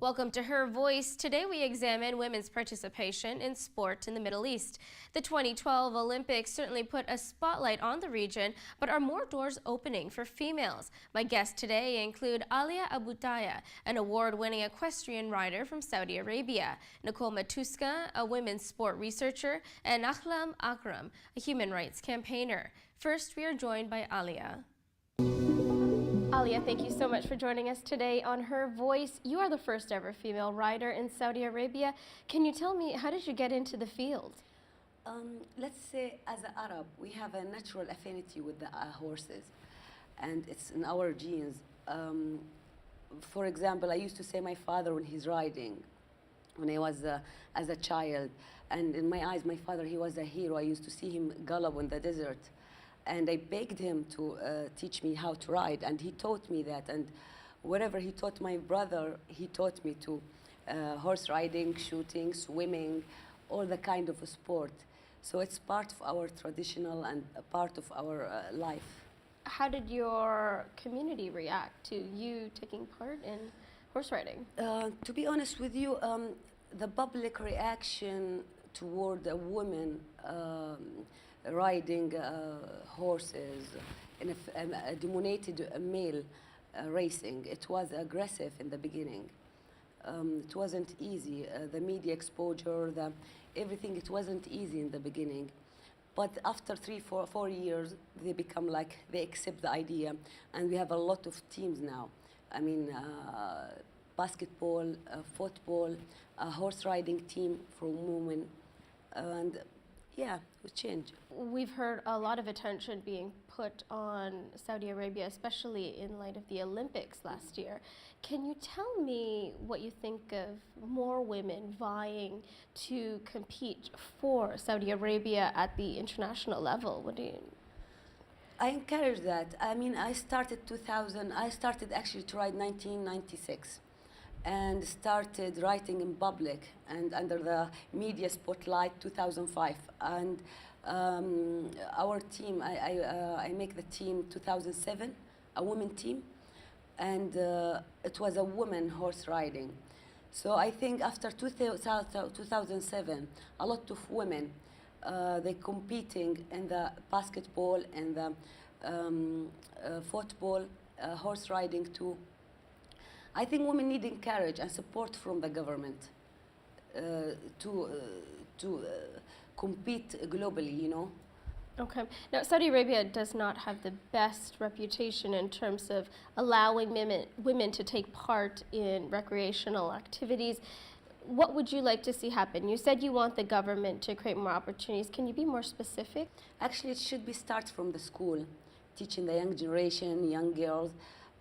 Welcome to Her Voice. Today we examine women's participation in sport in the Middle East. The 2012 Olympics certainly put a spotlight on the region, but are more doors opening for females? My guests today include Alia Abutaya, an award-winning equestrian rider from Saudi Arabia, Nicole Matuska, a women's sport researcher, and Ahlam Akram, a human rights campaigner. First, we are joined by Alia. Alia, thank you so much for joining us today on Her Voice. You are the first ever female rider in Saudi Arabia. Can you tell me, how did you get into the field? Let's say, as an Arab, we have a natural affinity with the horses, and it's in our genes. For example, I used to say my father when he's riding, when I was as a child, and in my eyes, my father, he was a hero. I used to see him gallop in the desert. And I begged him to teach me how to ride, and he taught me that. And whatever he taught my brother, he taught me to horse riding, shooting, swimming, all the kind of a sport. So it's part of our traditional and a part of our life. How did your community react to you taking part in horse riding? To be honest with you, the public reaction toward a woman riding horses in a dominated male racing. It was aggressive in the beginning. It wasn't easy. The media exposure, everything, it wasn't easy in the beginning. But after 4 years, they become like, they accept the idea. And we have a lot of teams now. I mean, basketball, football, a horse riding team for women. And yeah, it will change. We've heard a lot of attention being put on Saudi Arabia, especially in light of the Olympics last year. Can you tell me what you think of more women vying to compete for Saudi Arabia at the international level? What do you... I encourage that. I mean, I started actually to ride 1996. And started writing in public and under the media spotlight 2005. And our team, I make the team 2007, a women team, and it was a woman horse riding. So I think after 2007, a lot of women, they competing in the basketball and the football, horse riding too. I think women need encourage and support from the government to compete globally, you know. Okay. Now, Saudi Arabia does not have the best reputation in terms of allowing women to take part in recreational activities. What would you like to see happen? You said you want the government to create more opportunities. Can you be more specific? Actually, it should be start from the school, teaching the young generation, young girls,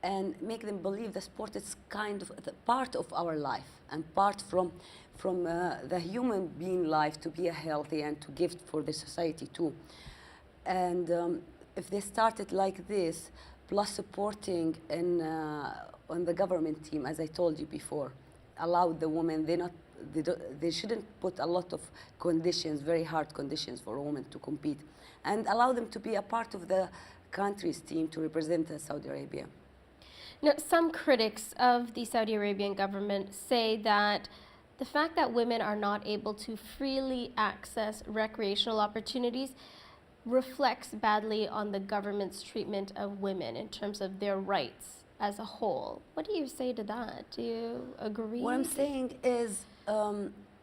and make them believe the sport is kind of the part of our life and part from the human being life to be healthy and to give for the society too. And if they started like this, plus supporting on the government team, as I told you before, allow the women, they shouldn't put a lot of conditions, very hard conditions for women to compete, and allow them to be a part of the country's team to represent Saudi Arabia. Now, some critics of the Saudi Arabian government say that the fact that women are not able to freely access recreational opportunities reflects badly on the government's treatment of women in terms of their rights as a whole. What do you say to that? Do you agree? What I'm saying is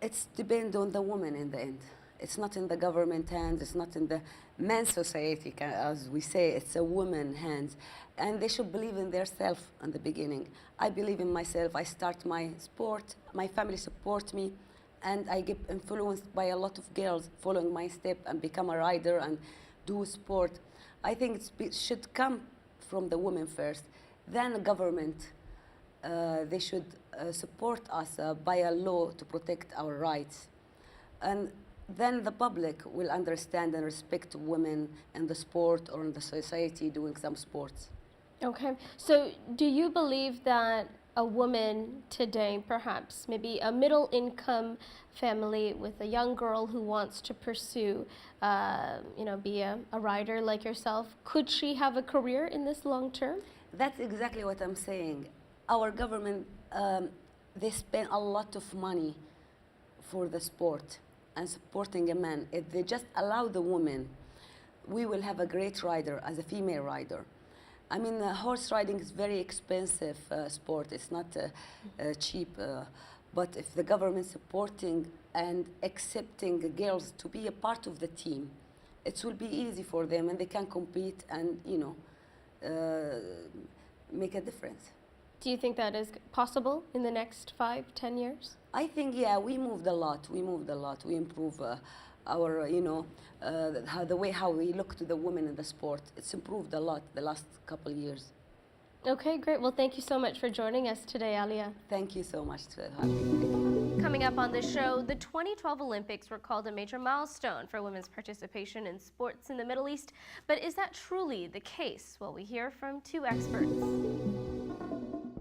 it's depends on the woman in the end. It's not in the government hands, it's not in the men's society, as we say, it's a woman's hands. And they should believe in themselves in the beginning. I believe in myself, I start my sport, my family support me, and I get influenced by a lot of girls following my step and become a rider and do sport. I think it should come from the women first, then the government. They should support us by a law to protect our rights. And then the public will understand and respect women in the sport or in the society doing some sports. Okay, so do you believe that a woman today, perhaps maybe a middle-income family with a young girl who wants to pursue, be a rider like yourself, could she have a career in this long term? That's exactly what I'm saying. Our government they spend a lot of money for the sport and supporting a man. If they just allow the women, we will have a great rider as a female rider. I mean, horse riding is very expensive sport. It's not cheap. But if the government supporting and accepting girls to be a part of the team, it will be easy for them and they can compete and, make a difference. Do you think that is possible in the next 5, 10 years? I think, yeah, we moved a lot. We moved a lot. We improved our, the way how we look to the women in the sport. It's improved a lot the last couple of years. Okay, great. Well, thank you so much for joining us today, Alia. Thank you so much for having me. Coming up on the show, the 2012 Olympics were called a major milestone for women's participation in sports in the Middle East. But is that truly the case? Well, we hear from two experts.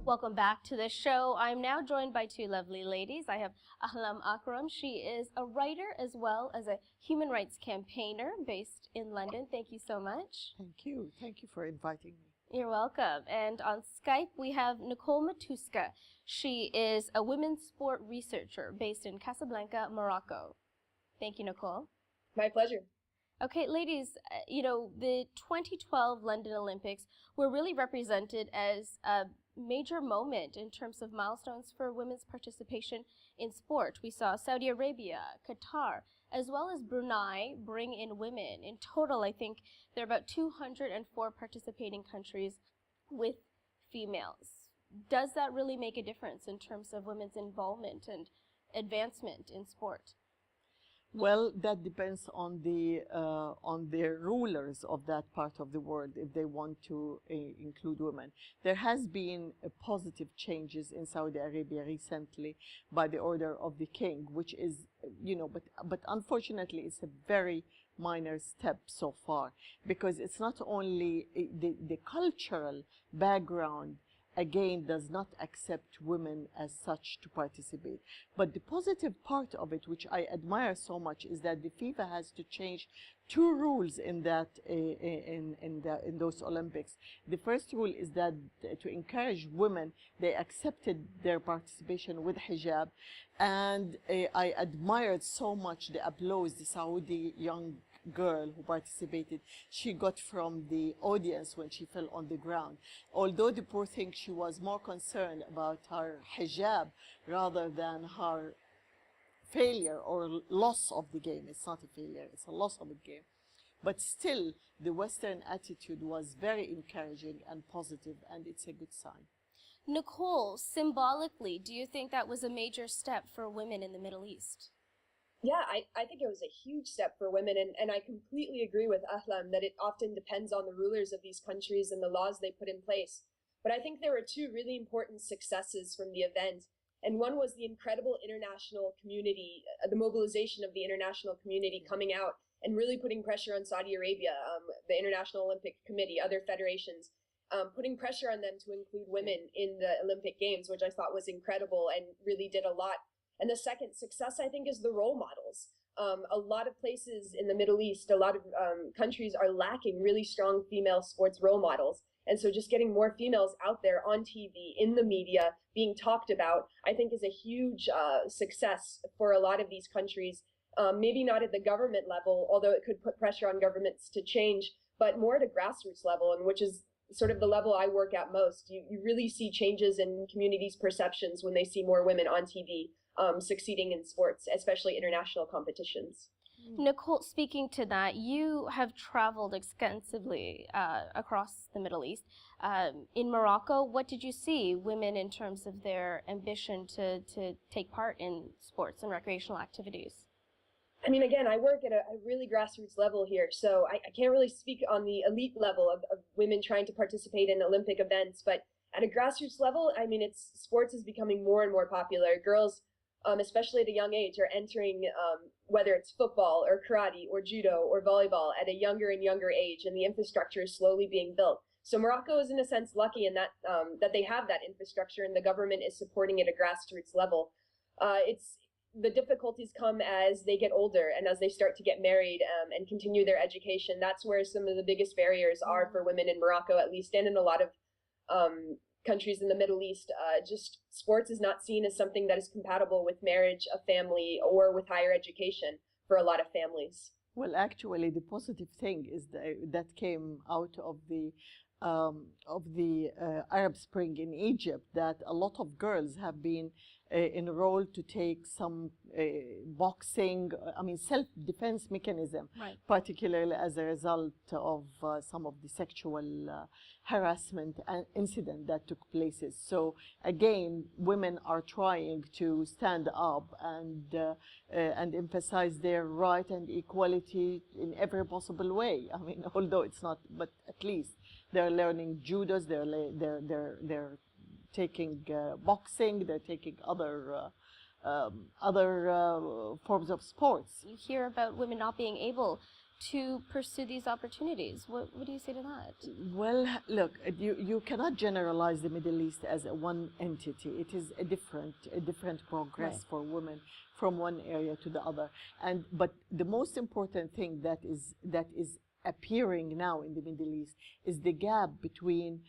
Welcome back to the show. I'm now joined by two lovely ladies. I have Ahlam Akram. She is a writer as well as a human rights campaigner based in London. Thank you so much. Thank you. Thank you for inviting me. You're welcome. And on Skype, we have Nicole Matuska. She is a women's sport researcher based in Casablanca, Morocco. Thank you, Nicole. My pleasure. Okay, ladies, the 2012 London Olympics were really represented as a major moment in terms of milestones for women's participation in sport. We saw Saudi Arabia, Qatar, as well as Brunei bring in women. In total, I think there are about 204 participating countries with females. Does that really make a difference in terms of women's involvement and advancement in sport? Well, that depends on the rulers of that part of the world if they want to include women. There has been positive changes in Saudi Arabia recently by the order of the king, which is, but unfortunately it's a very minor step so far, because it's not only the cultural background again does not accept women as such to participate. But the positive part of it, which I admire so much, is that the FIFA has to change two rules in that in those Olympics. The first rule is that to encourage women, they accepted their participation with hijab, and I admired so much the applause the Saudi young girl who participated, she got from the audience when she fell on the ground. Although the poor thing, she was more concerned about her hijab rather than her failure or loss of the game. It's not a failure, it's a loss of the game. But still, the Western attitude was very encouraging and positive, and it's a good sign. Nicole, symbolically, do you think that was a major step for women in the Middle East? Yeah, I think it was a huge step for women, and I completely agree with Ahlam that it often depends on the rulers of these countries and the laws they put in place. But I think there were two really important successes from the event, and one was the incredible international community, the mobilization of the international community coming out and really putting pressure on Saudi Arabia, the International Olympic Committee, other federations, putting pressure on them to include women in the Olympic Games, which I thought was incredible and really did a lot. And the second success, I think, is the role models. A lot of places in the Middle East, a lot of countries are lacking really strong female sports role models. And so just getting more females out there on TV, in the media, being talked about, I think is a huge success for a lot of these countries. Maybe not at the government level, although it could put pressure on governments to change, but more at a grassroots level, and which is sort of the level I work at most. You really see changes in communities' perceptions when they see more women on TV. Succeeding in sports, especially international competitions. Nicole, speaking to that, you have traveled extensively across the Middle East. In Morocco, what did you see women in terms of their ambition to take part in sports and recreational activities? I mean, again, I work at a really grassroots level here, so I can't really speak on the elite level of women trying to participate in Olympic events, but at a grassroots level, I mean, sports is becoming more and more popular. Girls, especially at a young age, are entering, whether it's football or karate or judo or volleyball at a younger and younger age, and the infrastructure is slowly being built. So Morocco is in a sense lucky in that that they have that infrastructure and the government is supporting it at a grassroots level. The difficulties come as they get older and as they start to get married and continue their education. That's where some of the biggest barriers are for women in Morocco, at least, and in a lot of countries in the Middle East, just sports is not seen as something that is compatible with marriage, a family, or with higher education for a lot of families. Well, actually, the positive thing is that came out of the Arab Spring in Egypt, that a lot of girls have been enrolled to take some boxing, I mean, self-defense mechanism, Right. particularly as a result of some of the sexual harassment and incident that took places. So again, women are trying to stand up and emphasize their right and equality in every possible way. I mean, although it's not, but at least they're learning judos, they're taking boxing, they're taking other forms of sports. You hear about women not being able to pursue these opportunities. What do you say to that? Well, look, you cannot generalize the Middle East as a one entity. It is a different progress Right. for women from one area to the other. But the most important thing that is appearing now in the Middle East is the gap between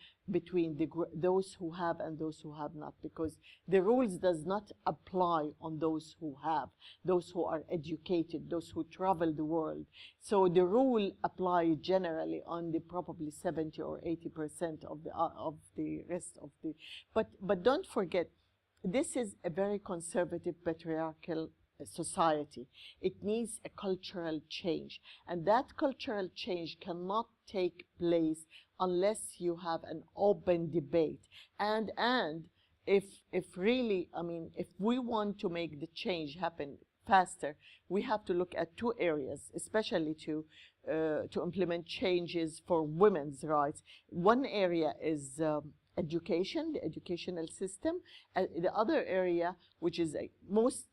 those who have and those who have not, because the rules does not apply on those who have, those who are educated, those who travel the world. So the rule applies generally on the probably 70 or 80% of the rest of the. But don't forget, this is a very conservative, patriarchal society. It needs a cultural change, and that cultural change cannot take place unless you have an open debate. And if really, I mean, if we want to make the change happen faster, we have to look at two areas, especially to implement changes for women's rights. One area is education, the educational system. The other area, which is most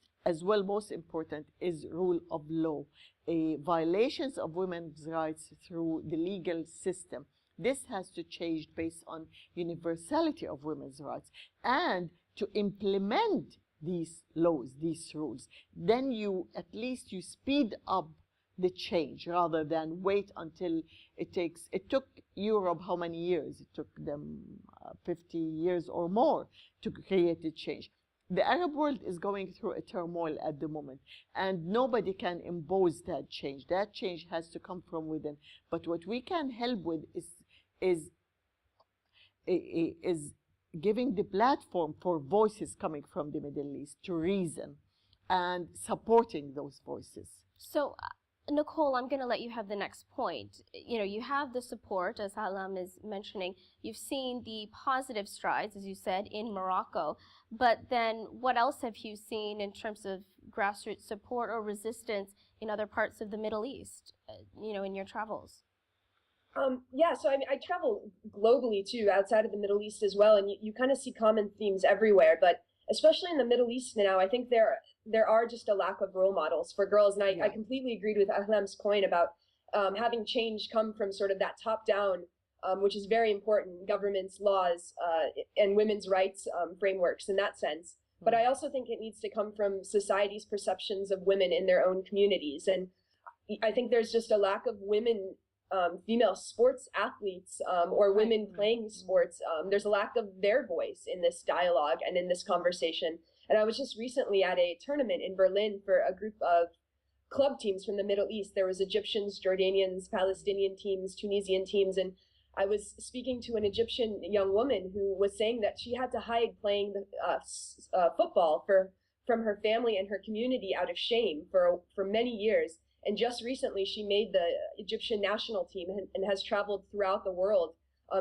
important, is rule of law. Violations of women's rights through the legal system. This has to change based on universality of women's rights and to implement these laws, these rules. Then at least you speed up the change rather than wait until it took Europe how many years? It took them 50 years or more to create the change. The Arab world is going through a turmoil at the moment, and nobody can impose that change. That change has to come from within. But what we can help with is giving the platform for voices coming from the Middle East to reason and supporting those voices. So, Nicole, I'm going to let you have the next point. You know, you have the support, as Halam is mentioning. You've seen the positive strides, as you said, in Morocco. But then what else have you seen in terms of grassroots support or resistance in other parts of the Middle East, you know, in your travels? Yeah, so I mean, I travel globally too, outside of the Middle East as well, and you kind of see common themes everywhere. But especially in the Middle East now, I think there are just a lack of role models for girls. And I completely agreed with Ahlam's point about having change come from sort of that top down, which is very important, governments, laws, and women's rights frameworks in that sense. But I also think it needs to come from society's perceptions of women in their own communities. And I think there's just a lack of women, female sports athletes or women playing sports. There's a lack of their voice in this dialogue and in this conversation. And I was just recently at a tournament in Berlin for a group of club teams from the Middle East. There was Egyptians, Jordanians, Palestinian teams, Tunisian teams, and I was speaking to an Egyptian young woman who was saying that she had to hide playing football from her family and her community out of shame for many years. And just recently, she made the Egyptian national team and has traveled throughout the world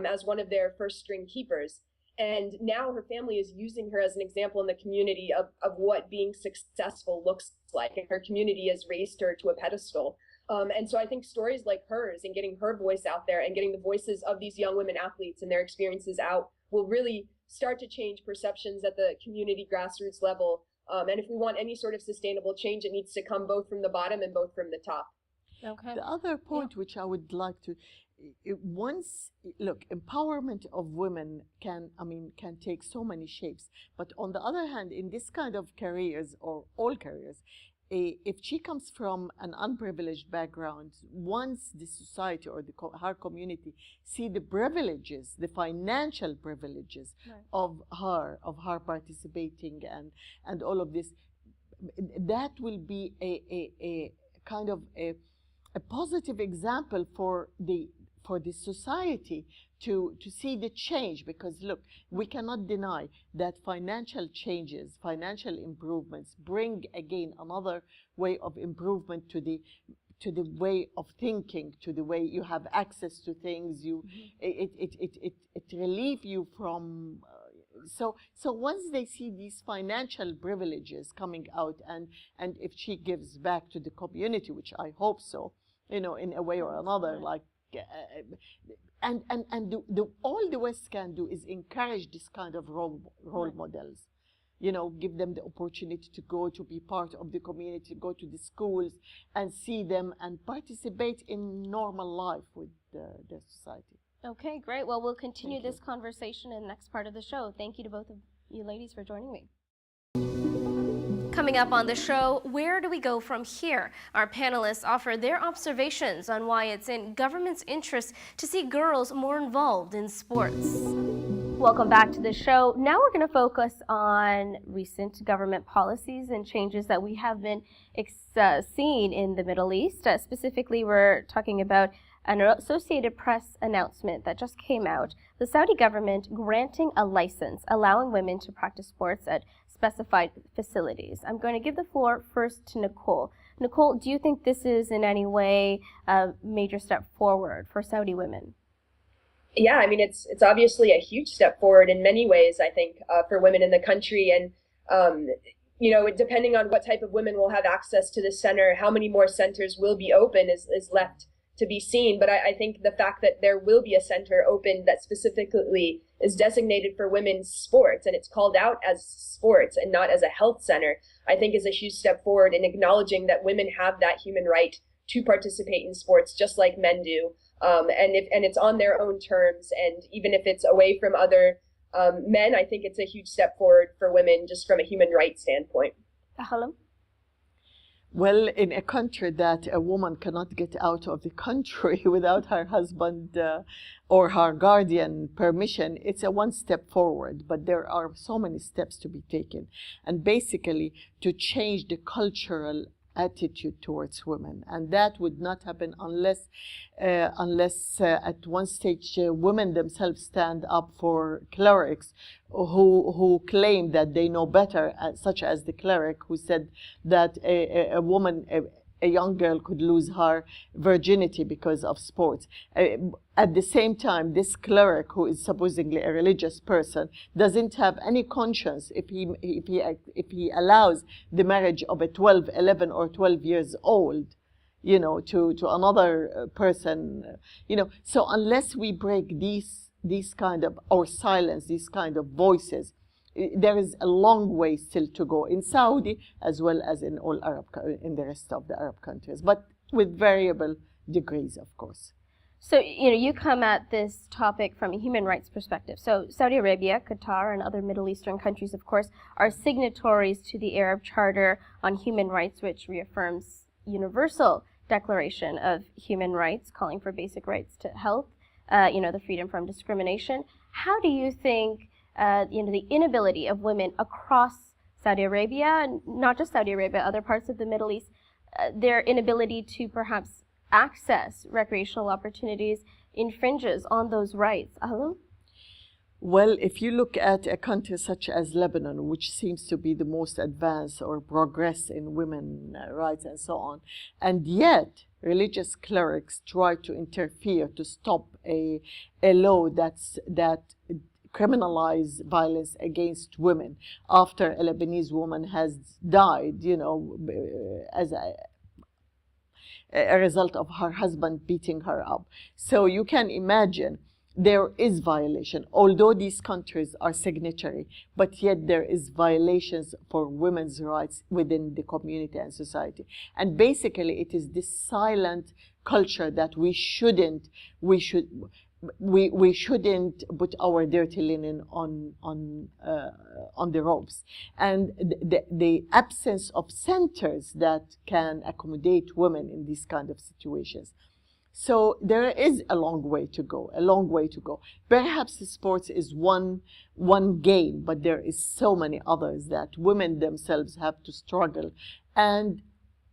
as one of their first string keepers. And now her family is using her as an example in the community of what being successful looks like. And her community has raised her to a pedestal. And so I think stories like hers and getting her voice out there and getting the voices of these young women athletes and their experiences out will really start to change perceptions at the community grassroots level. And if we want any sort of sustainable change, it needs to come both from the bottom and both from the top. Okay. The other point which I would like to, look, empowerment of women can take so many shapes. But on the other hand, in this kind of careers or all careers, if she comes from an unprivileged background, once the society or her community see the privileges, the financial privileges of her participating and all of this, that will be a kind of a positive example for the society to see the change. Because look, we cannot deny that financial changes, financial improvements bring again another way of improvement to the way of thinking, to the way you have access to things. It relieves you from so once they see these financial privileges coming out, and if she gives back to the community, which I hope so, in a way or another, like and all the West can do is encourage this kind of role models. Give them the opportunity to go to be part of the community, go to the schools and see them and participate in normal life with the society. Okay, great. Well, we'll continue this conversation in the next part of the show. Thank you to both of you ladies for joining me. Coming up on the show, where do we go from here? Our panelists offer their observations on why it's in government's interest to see girls more involved in sports. Welcome back to the show. Now we're going to focus on recent government policies and changes that we have been seeing in the Middle East. Specifically, we're talking about an Associated Press announcement that just came out. The Saudi government granting a license allowing women to practice sports at specified facilities. I'm going to give the floor first to Nicole. Nicole, do you think this is in any way a major step forward for Saudi women? Yeah, I mean, it's obviously a huge step forward in many ways, I think, for women in the country. And, depending on what type of women will have access to the center, how many more centers will be open is left to be seen. But I think the fact that there will be a center open that specifically is designated for women's sports, and it's called out as sports and not as a health center, I think is a huge step forward in acknowledging that women have that human right to participate in sports just like men do. And it's on their own terms. And even if it's away from other men, I think it's a huge step forward for women just from a human rights standpoint. Ahalam? Well, in a country that a woman cannot get out of the country without her husband or her guardian permission, it's a one step forward. But there are so many steps to be taken. And basically, to change the cultural attitude towards women, and that would not happen unless at one stage women themselves stand up for clerics who claim that they know better, such as the cleric who said that a woman, a young girl, could lose her virginity because of sports. At the same time, this cleric, who is supposedly a religious person, doesn't have any conscience if he allows the marriage of a 11 or 12 years old, to another person, So unless we break these kind of, or silence these kind of voices, there is a long way still to go in Saudi as well as in in the rest of the Arab countries, but with variable degrees, of course. So, you come at this topic from a human rights perspective. So Saudi Arabia, Qatar, and other Middle Eastern countries, of course, are signatories to the Arab Charter on Human Rights, which reaffirms universal declaration of human rights, calling for basic rights to health, the freedom from discrimination. How do you think the inability of women across Saudi Arabia, not just Saudi Arabia, other parts of the Middle East, their inability to perhaps access recreational opportunities infringes on those rights? Ahlul? Well, if you look at a country such as Lebanon, which seems to be the most advanced or progress in women's rights and so on, and yet religious clerics try to interfere to stop a law that criminalize violence against women after a Lebanese woman has died, as a result of her husband beating her up. So you can imagine there is violation, although these countries are signatory, but yet there is violations for women's rights within the community and society. And basically it is this silent culture that we should we shouldn't put our dirty linen on the ropes, and the absence of centers that can accommodate women in these kind of situations. So there is a long way to go, a long way to go. Perhaps sports is one game, but there is so many others that women themselves have to struggle, and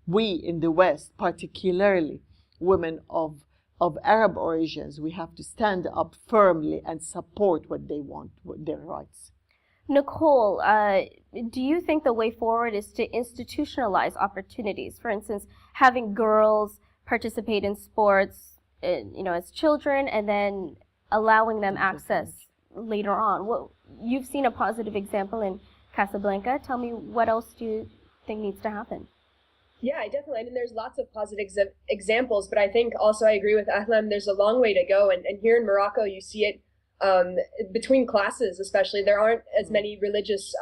we in the West, particularly women of Arab origins, we have to stand up firmly and support what they want, their rights. Nicole, do you think the way forward is to institutionalize opportunities? For instance, having girls participate in sports, as children, and then allowing them access later on. You've seen a positive example in Casablanca. Tell me, what else do you think needs to happen? Yeah, definitely. I mean, there's lots of positive examples, but I think also I agree with Ahlam, there's a long way to go. And here in Morocco, you see it between classes, especially. There aren't as many religious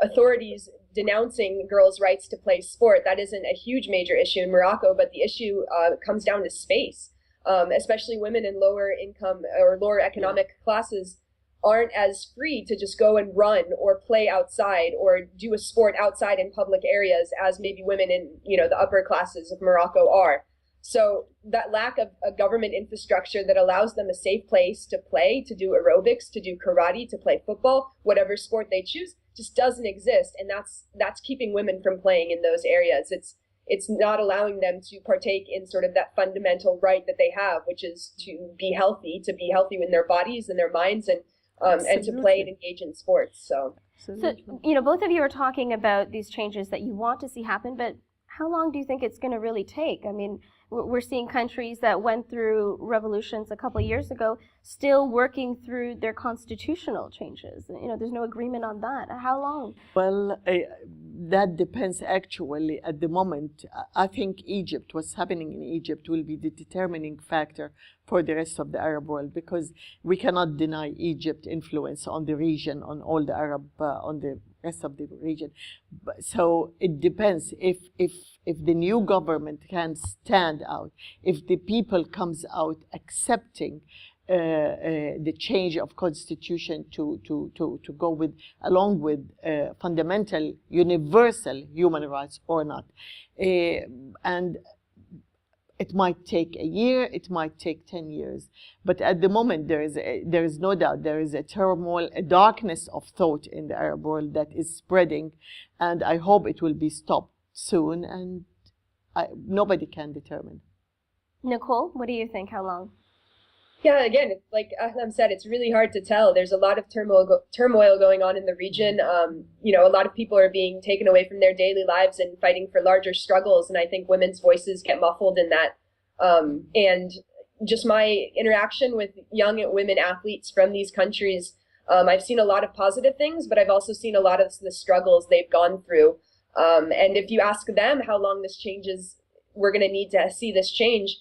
authorities denouncing girls' rights to play sport. That isn't a huge major issue in Morocco, but the issue comes down to space, especially women in lower income or lower economic classes aren't as free to just go and run or play outside or do a sport outside in public areas as maybe women in the upper classes of Morocco are. So that lack of a government infrastructure that allows them a safe place to play, to do aerobics, to do karate, to play football, whatever sport they choose, just doesn't exist, and that's keeping women from playing in those areas. It's not allowing them to partake in sort of that fundamental right that they have, which is to be healthy in their bodies and their minds, and to play and engage in sports. So, both of you are talking about these changes that you want to see happen, but how long do you think it's going to really take? I mean, we're seeing countries that went through revolutions a couple of years ago still working through their constitutional changes. There's no agreement on that. How long? Well, that depends actually at the moment. I think Egypt, what's happening in Egypt will be the determining factor for the rest of the Arab world, because we cannot deny Egypt's influence on the region, on all the on the rest of the region. So it depends if the new government can stand out, if the people comes out accepting the change of constitution to go with along with fundamental universal human rights or not, and it might take a year, it might take 10 years, but at the moment there is no doubt there is a turmoil, a darkness of thought in the Arab world that is spreading, and I hope it will be stopped soon, and nobody can determine. Nicole, what do you think? How long? Yeah, again, like Ahlam said, it's really hard to tell. There's a lot of turmoil going on in the region. A lot of people are being taken away from their daily lives and fighting for larger struggles, and I think women's voices get muffled in that. And just my interaction with young women athletes from these countries, I've seen a lot of positive things, but I've also seen a lot of the struggles they've gone through. And if you ask them how long this changes, we're going to need to see this change,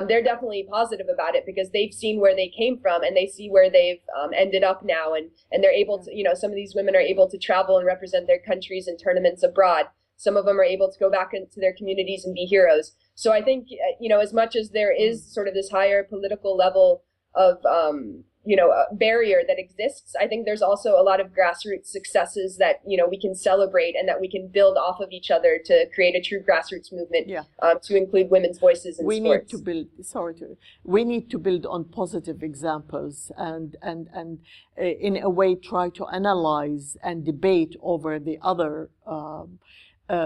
they're definitely positive about it because they've seen where they came from and they see where they've ended up now. And they're able to, some of these women are able to travel and represent their countries in tournaments abroad. Some of them are able to go back into their communities and be heroes. So I think, as much as there is sort of this higher political level of, a barrier that exists, I think there's also a lot of grassroots successes that, we can celebrate and that we can build off of each other to create a true grassroots movement to include women's voices in sports. We need to build on positive examples and in a way try to analyze and debate over the other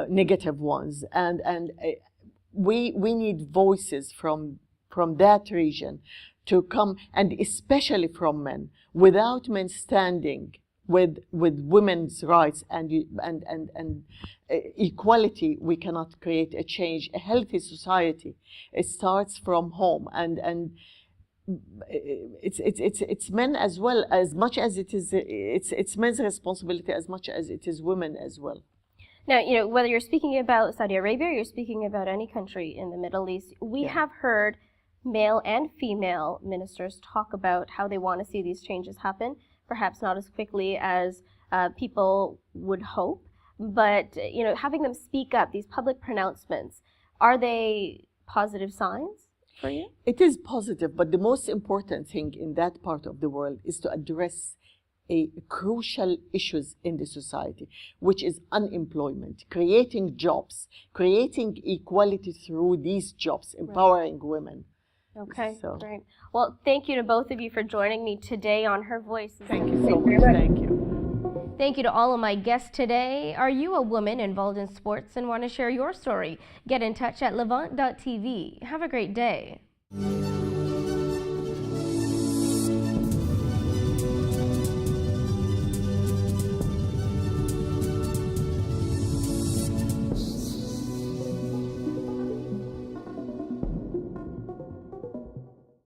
negative ones, and we need voices from that region to come, and especially from men. Without men standing with women's rights and equality, we cannot create a change, a healthy society. It starts from home, and it's men as well, as much as it's men's responsibility as much as it is women as well. Now, whether you're speaking about Saudi Arabia or you're speaking about any country in the Middle East, we have heard male and female ministers talk about how they want to see these changes happen, perhaps not as quickly as people would hope, but having them speak up, these public pronouncements, are they positive signs? for you? It is positive, but the most important thing in that part of the world is to address a crucial issues in the society, which is unemployment, creating jobs, creating equality through these jobs, empowering women. Okay, So, great. Well, thank you to both of you for joining me today on Her Voice. thank you so much. Thank you. Thank you to all of my guests today. Are you a woman involved in sports and want to share your story? Get in touch at levant.tv. Have a great day.